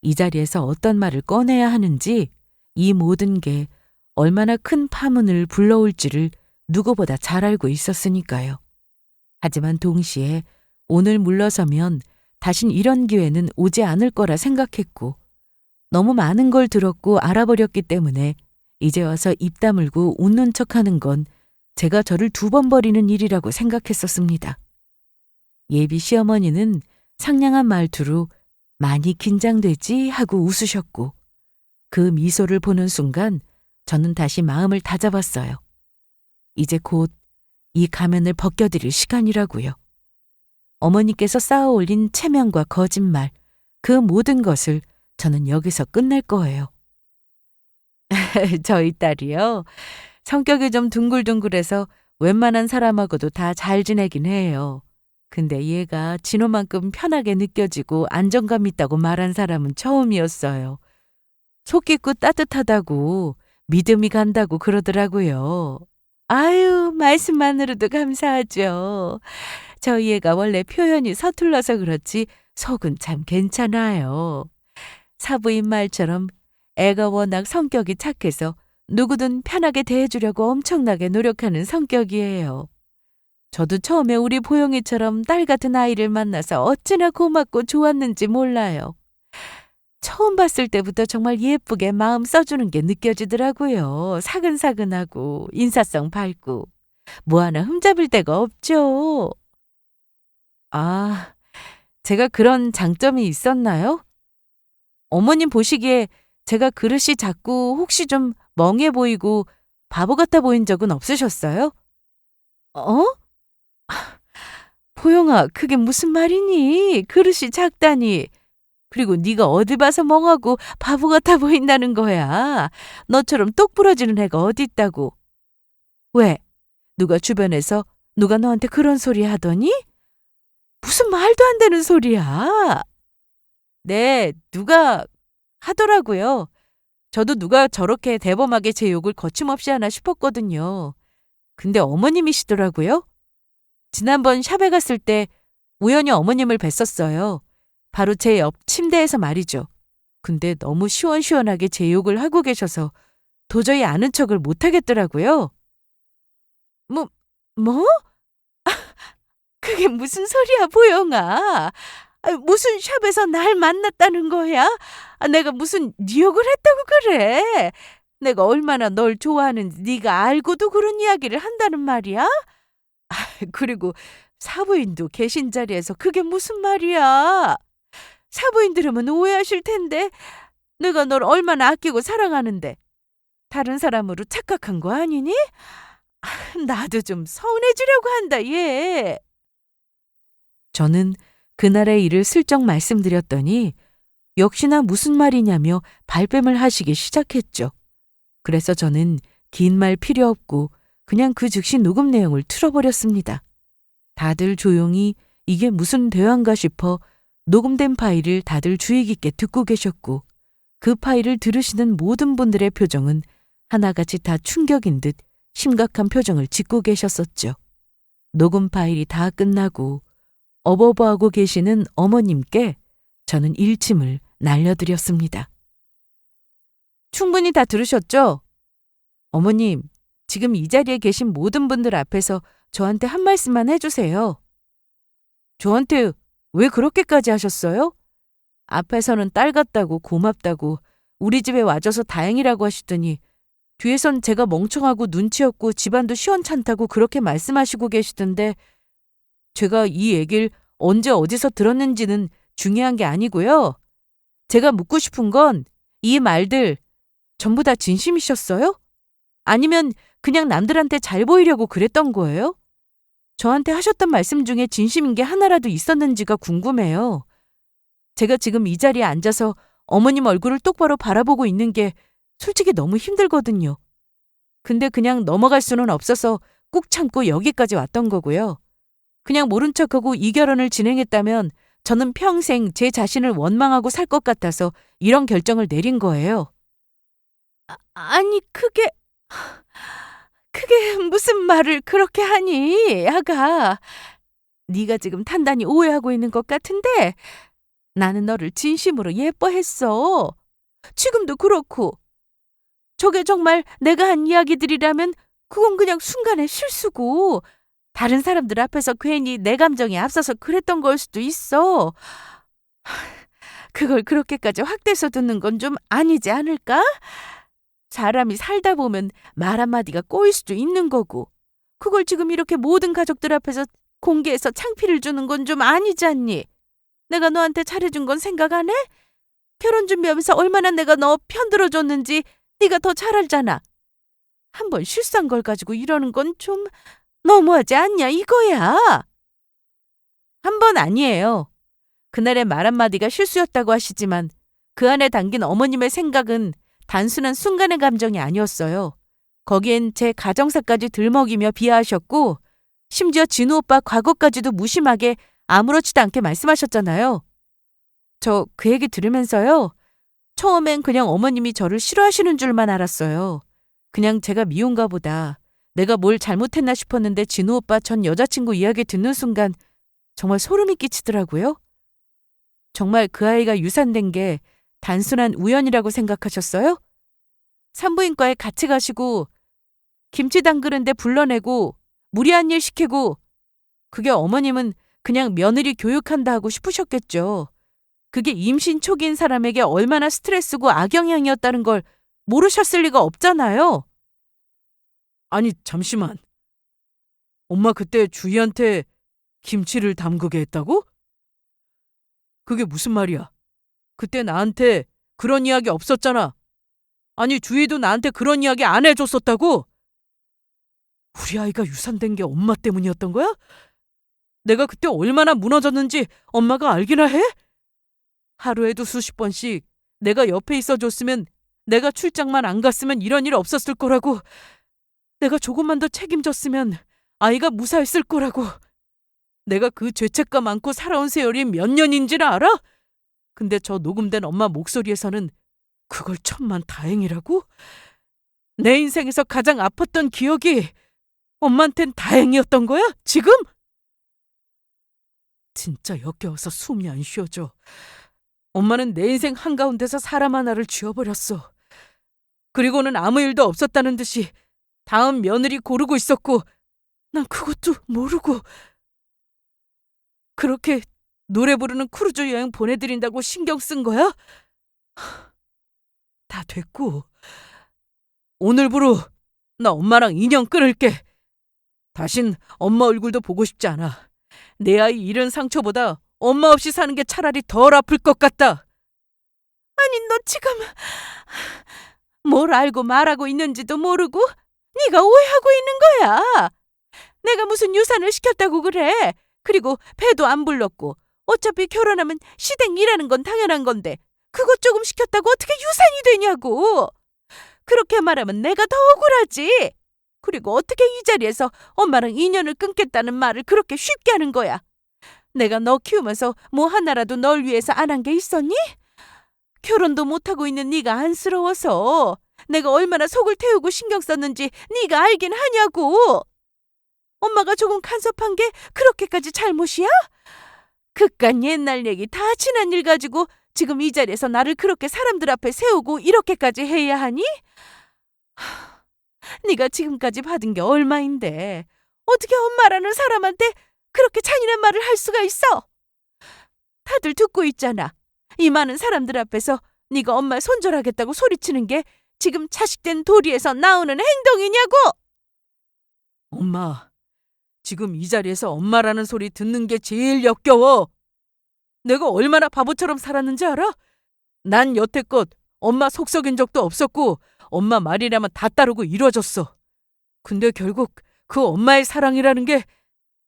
이 자리에서 어떤 말을 꺼내야 하는지, 이 모든 게 얼마나 큰 파문을 불러올지를 누구보다 잘 알고 있었으니까요. 하지만 동시에 오늘 물러서면 다신 이런 기회는 오지 않을 거라 생각했고 너무 많은 걸 들었고 알아버렸기 때문에 이제 와서 입 다물고 웃는 척하는 건 제가 저를 2번 버리는 일이라고 생각했었습니다. 예비 시어머니는 상냥한 말투로 많이 긴장되지 하고 웃으셨고 그 미소를 보는 순간 저는 다시 마음을 다잡았어요. 이제 곧 이 가면을 벗겨드릴 시간이라고요. 어머니께서 쌓아 올린 체면과 거짓말, 그 모든 것을 저는 여기서 끝낼 거예요. 저희 딸이요. 성격이 좀 둥글둥글해서 웬만한 사람하고도 다 잘 지내긴 해요. 근데 얘가 진호만큼 편하게 느껴지고 안정감 있다고 말한 사람은 처음이었어요. 속 깊고 따뜻하다고 믿음이 간다고 그러더라고요. 아유, 말씀만으로도 감사하죠. 저희 애가 원래 표현이 서툴러서 그렇지 속은 참 괜찮아요. 사부인 말처럼 애가 워낙 성격이 착해서 누구든 편하게 대해주려고 엄청나게 노력하는 성격이에요. 저도 처음에 우리 보영이처럼 딸 같은 아이를 만나서 어찌나 고맙고 좋았는지 몰라요. 처음 봤을 때부터 정말 예쁘게 마음 써주는 게 느껴지더라고요. 사근사근하고 인사성 밝고 뭐 하나 흠잡을 데가 없죠. 아, 제가 그런 장점이 있었나요? 어머님 보시기에 제가 그릇이 작고 혹시 좀 멍해 보이고 바보 같아 보인 적은 없으셨어요? 어? 보영아, 그게 무슨 말이니? 그릇이 작다니. 그리고 네가 어디 봐서 멍하고 바보 같아 보인다는 거야. 너처럼 똑 부러지는 애가 어디 있다고. 왜? 누가 주변에서 누가 너한테 그런 소리 하더니? 무슨 말도 안 되는 소리야. 네, 누가 하더라고요. 저도 누가 저렇게 대범하게 제 욕을 거침없이 하나 싶었거든요. 근데 어머님이시더라고요. 지난번 샵에 갔을 때 우연히 어머님을 뵀었어요. 바로 제 옆 침대에서 말이죠. 근데 너무 시원시원하게 제 욕을 하고 계셔서 도저히 아는 척을 못 하겠더라고요. 뭐? 그게 무슨 소리야, 보영아. 무슨 샵에서 날 만났다는 거야? 내가 무슨 네 욕을 했다고 그래? 내가 얼마나 널 좋아하는지 네가 알고도 그런 이야기를 한다는 말이야? 그리고 사부인도 계신 자리에서 그게 무슨 말이야? 사부인 들으면 오해하실 텐데 내가 널 얼마나 아끼고 사랑하는데 다른 사람으로 착각한 거 아니니? 나도 좀 서운해지려고 한다, 얘. 저는 그날의 일을 슬쩍 말씀드렸더니 역시나 무슨 말이냐며 발뺌을 하시기 시작했죠. 그래서 저는 긴 말 필요 없고 그냥 그 즉시 녹음 내용을 틀어버렸습니다. 다들 조용히 이게 무슨 대화인가 싶어 녹음된 파일을 다들 주의 깊게 듣고 계셨고 그 파일을 들으시는 모든 분들의 표정은 하나같이 다 충격인 듯 심각한 표정을 짓고 계셨었죠. 녹음 파일이 다 끝나고 어버버하고 계시는 어머님께 저는 일침을 날려드렸습니다. 충분히 다 들으셨죠? 어머님, 지금 이 자리에 계신 모든 분들 앞에서 저한테 한 말씀만 해주세요. 저한테 왜 그렇게까지 하셨어요? 앞에서는 딸 같다고 고맙다고 우리 집에 와줘서 다행이라고 하시더니 뒤에선 제가 멍청하고 눈치 없고 집안도 시원찮다고 그렇게 말씀하시고 계시던데 제가 이 얘기를 언제 어디서 들었는지는 중요한 게 아니고요. 제가 묻고 싶은 건 이 말들 전부 다 진심이셨어요? 아니면 그냥 남들한테 잘 보이려고 그랬던 거예요? 저한테 하셨던 말씀 중에 진심인 게 하나라도 있었는지가 궁금해요. 제가 지금 이 자리에 앉아서 어머님 얼굴을 똑바로 바라보고 있는 게 솔직히 너무 힘들거든요. 근데 그냥 넘어갈 수는 없어서 꾹 참고 여기까지 왔던 거고요. 그냥 모른 척하고 이 결혼을 진행했다면 저는 평생 제 자신을 원망하고 살 것 같아서 이런 결정을 내린 거예요. 아니, 그게 무슨 말을 그렇게 하니, 아가. 네가 지금 단단히 오해하고 있는 것 같은데 나는 너를 진심으로 예뻐했어. 지금도 그렇고. 저게 정말 내가 한 이야기들이라면 그건 그냥 순간의 실수고 다른 사람들 앞에서 괜히 내 감정이 앞서서 그랬던 걸 수도 있어. 그걸 그렇게까지 확대해서 듣는 건 좀 아니지 않을까? 사람이 살다 보면 말 한마디가 꼬일 수도 있는 거고 그걸 지금 이렇게 모든 가족들 앞에서 공개해서 창피를 주는 건 좀 아니지 않니? 내가 너한테 잘해준 건 생각 안 해? 결혼 준비하면서 얼마나 내가 너 편들어줬는지 네가 더 잘 알잖아. 한 번 실수한 걸 가지고 이러는 건 좀 너무하지 않냐 이거야. 한 번 아니에요. 그날의 말 한마디가 실수였다고 하시지만 그 안에 담긴 어머님의 생각은 단순한 순간의 감정이 아니었어요. 거기엔 제 가정사까지 들먹이며 비하하셨고 심지어 진우 오빠 과거까지도 무심하게 아무렇지도 않게 말씀하셨잖아요. 저 그 얘기 들으면서요. 처음엔 그냥 어머님이 저를 싫어하시는 줄만 알았어요. 그냥 제가 미운가 보다. 내가 뭘 잘못했나 싶었는데 진우 오빠 전 여자친구 이야기 듣는 순간 정말 소름이 끼치더라고요. 정말 그 아이가 유산된 게 단순한 우연이라고 생각하셨어요? 산부인과에 같이 가시고 김치 담그는데 불러내고 무리한 일 시키고 그게 어머님은 그냥 며느리 교육한다 하고 싶으셨겠죠. 그게 임신 초기인 사람에게 얼마나 스트레스고 악영향이었다는 걸 모르셨을 리가 없잖아요. 아니, 잠시만. 엄마 그때 주희한테 김치를 담그게 했다고? 그게 무슨 말이야? 그때 나한테 그런 이야기 없었잖아. 아니, 주희도 나한테 그런 이야기 안 해줬었다고? 우리 아이가 유산된 게 엄마 때문이었던 거야? 내가 그때 얼마나 무너졌는지 엄마가 알기나 해? 하루에도 수십 번씩 내가 옆에 있어줬으면 내가 출장만 안 갔으면 이런 일 없었을 거라고. 내가 조금만 더 책임졌으면 아이가 무사했을 거라고. 내가 그 죄책감 안고 살아온 세월이 몇 년인지를 알아? 근데 저 녹음된 엄마 목소리에서는 그걸 천만 다행이라고? 내 인생에서 가장 아팠던 기억이 엄마한텐 다행이었던 거야? 지금? 진짜 역겨워서 숨이 안 쉬어져. 엄마는 내 인생 한가운데서 사람 하나를 쥐어버렸어. 그리고는 아무 일도 없었다는 듯이 다음 며느리 고르고 있었고 난 그것도 모르고 그렇게 노래 부르는 크루즈 여행 보내드린다고 신경 쓴 거야? 다 됐고 오늘부로 나 엄마랑 인연 끊을게. 다신 엄마 얼굴도 보고 싶지 않아. 내 아이 잃은 상처보다 엄마 없이 사는 게 차라리 덜 아플 것 같다. 아니, 너 지금 뭘 알고 말하고 있는지도 모르고 네가 오해하고 있는 거야. 내가 무슨 유산을 시켰다고 그래. 그리고 배도 안 불렀고 어차피 결혼하면 시댁 일하는 건 당연한 건데 그것 조금 시켰다고 어떻게 유산이 되냐고. 그렇게 말하면 내가 더 억울하지. 그리고 어떻게 이 자리에서 엄마랑 인연을 끊겠다는 말을 그렇게 쉽게 하는 거야? 내가 너 키우면서 뭐 하나라도 널 위해서 안 한 게 있었니? 결혼도 못하고 있는 네가 안쓰러워서 내가 얼마나 속을 태우고 신경 썼는지 네가 알긴 하냐고. 엄마가 조금 간섭한 게 그렇게까지 잘못이야? 그깟 옛날 얘기 다 지난 일 가지고 지금 이 자리에서 나를 그렇게 사람들 앞에 세우고 이렇게까지 해야 하니? 네가 지금까지 받은 게 얼마인데 어떻게 엄마라는 사람한테 그렇게 잔인한 말을 할 수가 있어? 다들 듣고 있잖아. 이 많은 사람들 앞에서 네가 엄마 손절하겠다고 소리치는 게 지금 자식된 도리에서 나오는 행동이냐고! 엄마, 지금 이 자리에서 엄마라는 소리 듣는 게 제일 역겨워. 내가 얼마나 바보처럼 살았는지 알아? 난 여태껏 엄마 속 썩인 적도 없었고 엄마 말이라면 다 따르고 이루어졌어. 근데 결국 그 엄마의 사랑이라는 게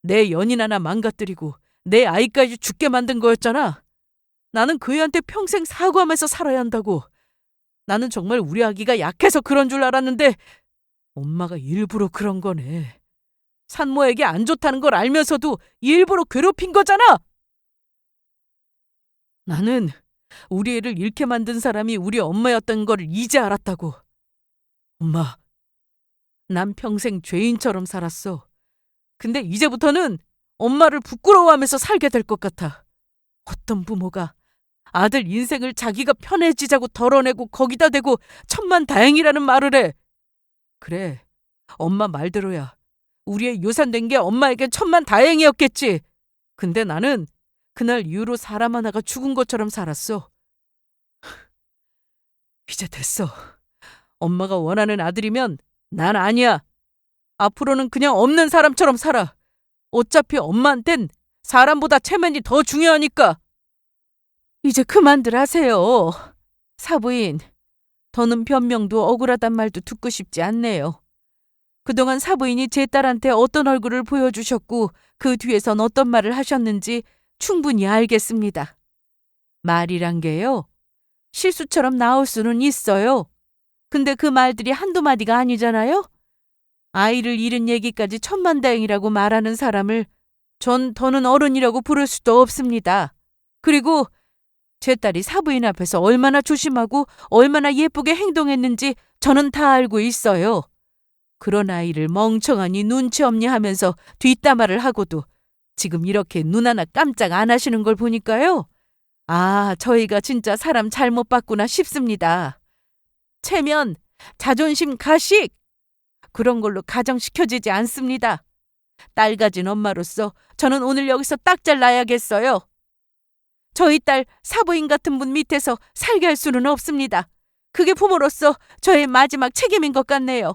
내 연인 하나 망가뜨리고 내 아이까지 죽게 만든 거였잖아. 나는 그 애한테 평생 사과하면서 살아야 한다고. 나는 정말 우리 아기가 약해서 그런 줄 알았는데 엄마가 일부러 그런 거네. 산모에게 안 좋다는 걸 알면서도 일부러 괴롭힌 거잖아. 나는 우리 애를 잃게 만든 사람이 우리 엄마였던 걸 이제 알았다고. 엄마, 난 평생 죄인처럼 살았어. 근데 이제부터는 엄마를 부끄러워하면서 살게 될 것 같아. 어떤 부모가 아들 인생을 자기가 편해지자고 덜어내고 거기다 대고 천만다행이라는 말을 해. 그래, 엄마 말대로야. 우리의 유산된 게 엄마에겐 천만다행이었겠지. 근데 나는 그날 이후로 사람 하나가 죽은 것처럼 살았어. 이제 됐어. 엄마가 원하는 아들이면 난 아니야. 앞으로는 그냥 없는 사람처럼 살아. 어차피 엄마한텐 사람보다 체면이 더 중요하니까. 이제 그만들 하세요. 사부인, 더는 변명도 억울하단 말도 듣고 싶지 않네요. 그동안 사부인이 제 딸한테 어떤 얼굴을 보여주셨고 그 뒤에선 어떤 말을 하셨는지 충분히 알겠습니다. 말이란 게요, 실수처럼 나올 수는 있어요. 근데 그 말들이 한두 마디가 아니잖아요? 아이를 잃은 얘기까지 천만다행이라고 말하는 사람을 전 더는 어른이라고 부를 수도 없습니다. 그리고 제 딸이 사부인 앞에서 얼마나 조심하고 얼마나 예쁘게 행동했는지 저는 다 알고 있어요. 그런 아이를 멍청하니 눈치 없니 하면서 뒷담화를 하고도 지금 이렇게 눈 하나 깜짝 안 하시는 걸 보니까요. 아, 저희가 진짜 사람 잘못 봤구나 싶습니다. 체면, 자존심 가식! 그런 걸로 가정시켜지지 않습니다. 딸 가진 엄마로서 저는 오늘 여기서 딱 잘라야겠어요. 저희 딸 사부인 같은 분 밑에서 살게 할 수는 없습니다. 그게 부모로서 저의 마지막 책임인 것 같네요.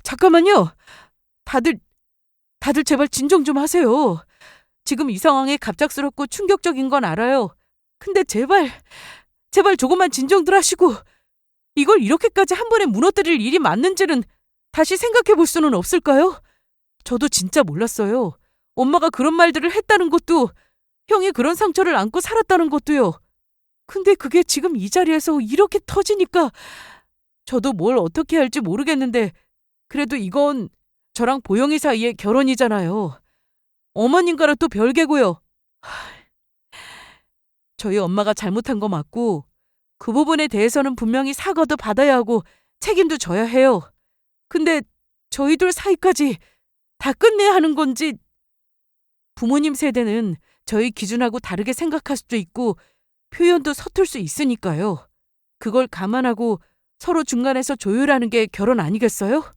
잠깐만요. 다들 제발 진정 좀 하세요. 지금 이 상황에 갑작스럽고 충격적인 건 알아요. 근데 제발 조금만 진정들 하시고 이걸 이렇게까지 한 번에 무너뜨릴 일이 맞는지는 다시 생각해 볼 수는 없을까요? 저도 진짜 몰랐어요. 엄마가 그런 말들을 했다는 것도, 형이 그런 상처를 안고 살았다는 것도요. 근데 그게 지금 이 자리에서 이렇게 터지니까 저도 뭘 어떻게 할지 모르겠는데, 그래도 이건 저랑 보영이 사이의 결혼이잖아요. 어머님과는 또 별개고요. 저희 엄마가 잘못한 거 맞고 그 부분에 대해서는 분명히 사과도 받아야 하고 책임도 져야 해요. 근데 저희들 사이까지 다 끝내야 하는 건지, 부모님 세대는 저희 기준하고 다르게 생각할 수도 있고 표현도 서툴 수 있으니까요. 그걸 감안하고 서로 중간에서 조율하는 게 결혼 아니겠어요?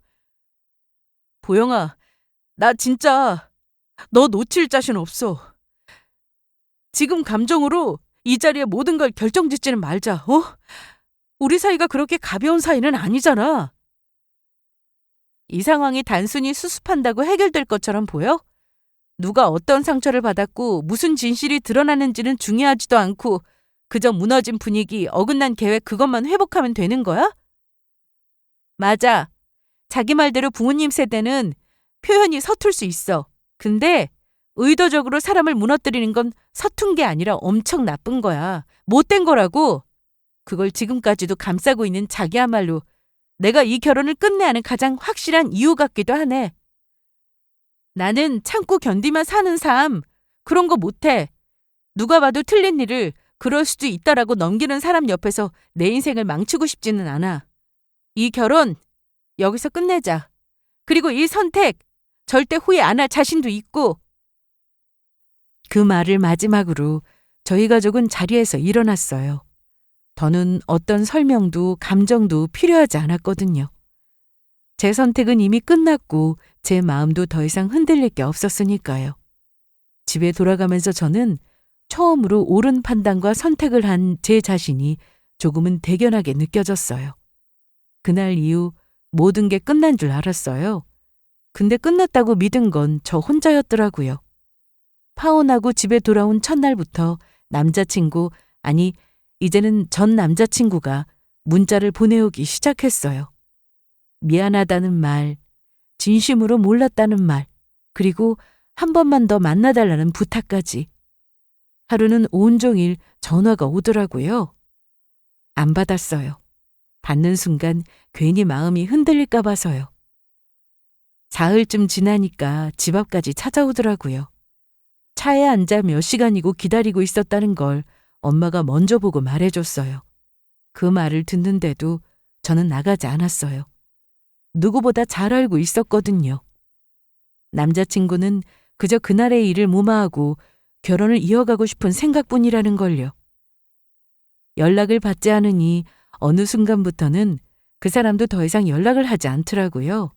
보영아, 나 진짜 너 놓칠 자신 없어. 지금 감정으로 이 자리에 모든 걸 결정짓지는 말자, 어? 우리 사이가 그렇게 가벼운 사이는 아니잖아. 이 상황이 단순히 수습한다고 해결될 것처럼 보여? 누가 어떤 상처를 받았고 무슨 진실이 드러나는지는 중요하지도 않고 그저 무너진 분위기, 어긋난 계획 그것만 회복하면 되는 거야? 맞아. 자기 말대로 부모님 세대는 표현이 서툴 수 있어. 근데 의도적으로 사람을 무너뜨리는 건 서툰 게 아니라 엄청 나쁜 거야. 못된 거라고. 그걸 지금까지도 감싸고 있는 자기야말로 내가 이 결혼을 끝내야 하는 가장 확실한 이유 같기도 하네. 나는 참고 견디만 사는 삶, 그런 거 못해. 누가 봐도 틀린 일을 그럴 수도 있다라고 넘기는 사람 옆에서 내 인생을 망치고 싶지는 않아. 이 결혼 여기서 끝내자. 그리고 이 선택 절대 후회 안 할 자신도 있고. 그 말을 마지막으로 저희 가족은 자리에서 일어났어요. 더는 어떤 설명도 감정도 필요하지 않았거든요. 제 선택은 이미 끝났고 제 마음도 더 이상 흔들릴 게 없었으니까요. 집에 돌아가면서 저는 처음으로 옳은 판단과 선택을 한 제 자신이 조금은 대견하게 느껴졌어요. 그날 이후 모든 게 끝난 줄 알았어요. 근데 끝났다고 믿은 건 저 혼자였더라고요. 파혼하고 집에 돌아온 첫날부터 남자친구, 아니 이제는 전 남자친구가 문자를 보내오기 시작했어요. 미안하다는 말, 진심으로 몰랐다는 말, 그리고 한 번만 더 만나달라는 부탁까지. 하루는 온종일 전화가 오더라고요. 안 받았어요. 받는 순간 괜히 마음이 흔들릴까 봐서요. 사흘쯤 지나니까 집 앞까지 찾아오더라고요. 차에 앉아 몇 시간이고 기다리고 있었다는 걸 엄마가 먼저 보고 말해줬어요. 그 말을 듣는데도 저는 나가지 않았어요. 누구보다 잘 알고 있었거든요. 남자친구는 그저 그날의 일을 무마하고 결혼을 이어가고 싶은 생각뿐이라는 걸요. 연락을 받지 않으니 어느 순간부터는 그 사람도 더 이상 연락을 하지 않더라고요.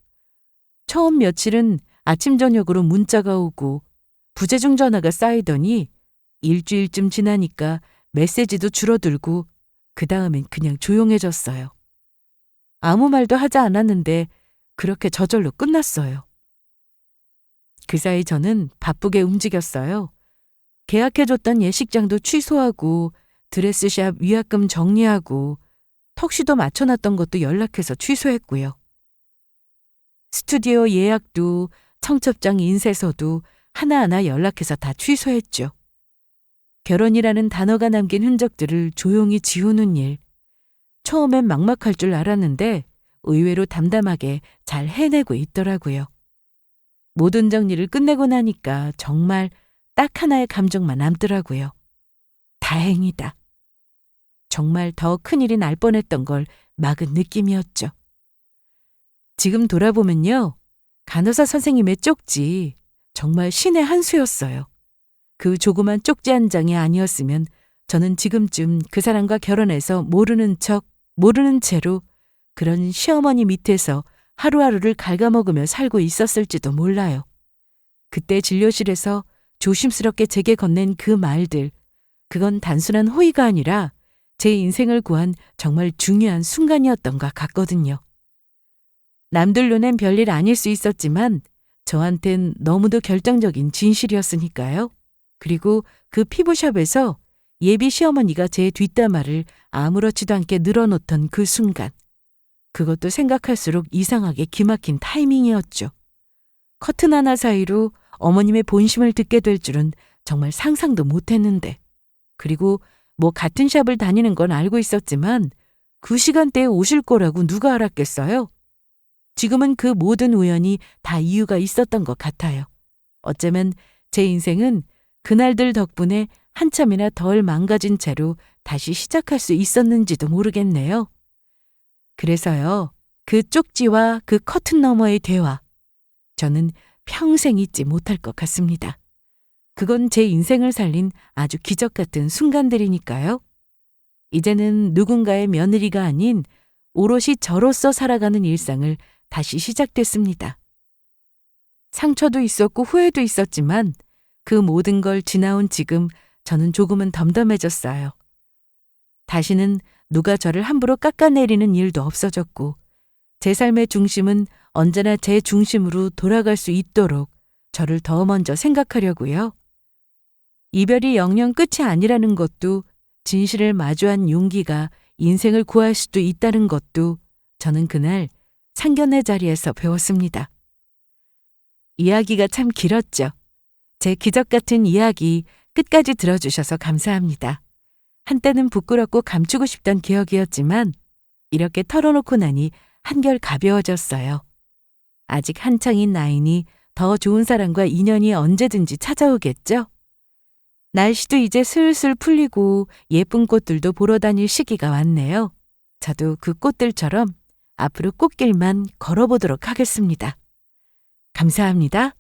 처음 며칠은 아침 저녁으로 문자가 오고 부재중 전화가 쌓이더니 일주일쯤 지나니까 메시지도 줄어들고 그 다음엔 그냥 조용해졌어요. 아무 말도 하지 않았는데 그렇게 저절로 끝났어요. 그 사이 저는 바쁘게 움직였어요. 계약해줬던 예식장도 취소하고 드레스샵 위약금 정리하고 턱시도 맞춰놨던 것도 연락해서 취소했고요. 스튜디오 예약도 청첩장 인쇄서도 하나하나 연락해서 다 취소했죠. 결혼이라는 단어가 남긴 흔적들을 조용히 지우는 일. 처음엔 막막할 줄 알았는데 의외로 담담하게 잘 해내고 있더라고요. 모든 정리를 끝내고 나니까 정말 딱 하나의 감정만 남더라고요. 다행이다. 정말 더 큰일이 날 뻔했던 걸 막은 느낌이었죠. 지금 돌아보면요. 간호사 선생님의 쪽지 정말 신의 한 수였어요. 그 조그만 쪽지 한 장이 아니었으면 저는 지금쯤 그 사람과 결혼해서 모르는 척, 모르는 채로 그런 시어머니 밑에서 하루하루를 갉아먹으며 살고 있었을지도 몰라요. 그때 진료실에서 조심스럽게 제게 건넨 그 말들, 그건 단순한 호의가 아니라 제 인생을 구한 정말 중요한 순간이었던 것 같거든요. 남들 눈엔 별일 아닐 수 있었지만 저한텐 너무도 결정적인 진실이었으니까요. 그리고 그 피부샵에서 예비 시어머니가 제 뒷담화를 아무렇지도 않게 늘어놓던 그 순간. 그것도 생각할수록 이상하게 기막힌 타이밍이었죠. 커튼 하나 사이로 어머님의 본심을 듣게 될 줄은 정말 상상도 못했는데. 그리고 뭐 같은 샵을 다니는 건 알고 있었지만 그 시간대에 오실 거라고 누가 알았겠어요? 지금은 그 모든 우연이 다 이유가 있었던 것 같아요. 어쩌면 제 인생은 그날들 덕분에 한참이나 덜 망가진 채로 다시 시작할 수 있었는지도 모르겠네요. 그래서요, 그 쪽지와 그 커튼 너머의 대화, 저는 평생 잊지 못할 것 같습니다. 그건 제 인생을 살린 아주 기적 같은 순간들이니까요. 이제는 누군가의 며느리가 아닌 오롯이 저로서 살아가는 일상을 다시 시작됐습니다. 상처도 있었고 후회도 있었지만 그 모든 걸 지나온 지금 저는 조금은 덤덤해졌어요. 다시는 누가 저를 함부로 깎아내리는 일도 없어졌고 제 삶의 중심은 언제나 제 중심으로 돌아갈 수 있도록 저를 더 먼저 생각하려고요. 이별이 영영 끝이 아니라는 것도 진실을 마주한 용기가 인생을 구할 수도 있다는 것도 저는 그날 상견례 자리에서 배웠습니다. 이야기가 참 길었죠. 제 기적 같은 이야기 끝까지 들어주셔서 감사합니다. 한때는 부끄럽고 감추고 싶던 기억이었지만 이렇게 털어놓고 나니 한결 가벼워졌어요. 아직 한창인 나이니 더 좋은 사람과 인연이 언제든지 찾아오겠죠? 날씨도 이제 슬슬 풀리고 예쁜 꽃들도 보러 다닐 시기가 왔네요. 저도 그 꽃들처럼 앞으로 꽃길만 걸어보도록 하겠습니다. 감사합니다.